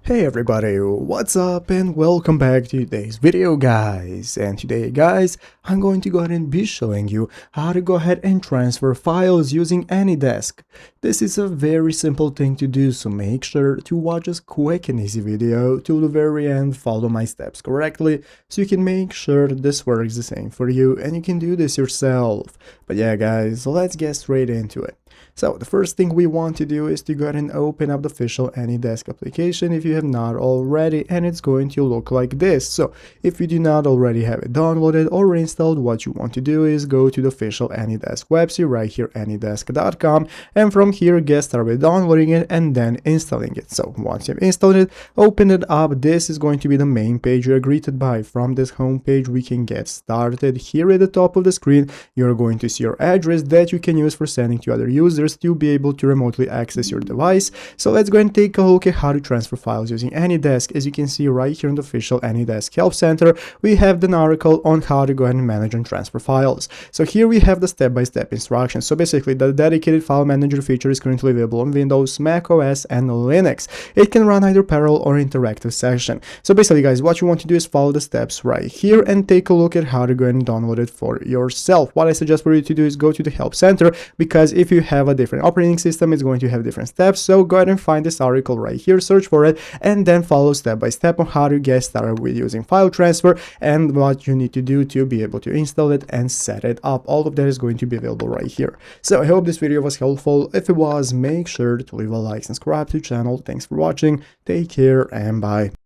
Hey everybody, what's up and welcome back to today's video guys. And today guys, I'm going to go ahead and be showing you how to go ahead and transfer files using AnyDesk. This is a very simple thing to do, so make sure to watch this quick and easy video till the very end, follow my steps correctly, so you can make sure that this works the same for you and you can do this yourself. But yeah guys, let's get straight into it. So the first thing we want to do is to go ahead and open up the official AnyDesk application if you have not already, and it's going to look like this. So if you do not already have it downloaded or installed, what you want to do is go to the official AnyDesk website right here, anydesk.com, and from here get started with downloading it and then installing it. So once you've installed it, open it up. This is going to be the main page you're greeted by. From this home page we can get started. Here at the top of the screen you're going to see your address that you can use for sending to other users to be able to remotely access your device. So let's go and take a look at how to transfer files using AnyDesk. As you can see right here in the official AnyDesk Help Center, we have an article on how to go ahead and manage and transfer files. So here we have the step-by-step instructions. So basically the dedicated file manager feature is currently available on Windows, Mac OS and Linux. It can run either parallel or interactive session. So basically guys, what you want to do is follow the steps right here and take a look at how to go ahead and download it for yourself. What I suggest for you to do is go to the Help Center, because if you have a different operating system, it's going to have different steps. So go ahead and find this article right here, search for it, and then follow step by step on how to get started with using file transfer and what you need to do to be able to install it and set it up. All of that is going to be available right here. So I hope this video was helpful. If it was, make sure to leave a like and subscribe to the channel. Thanks for watching, take care and bye.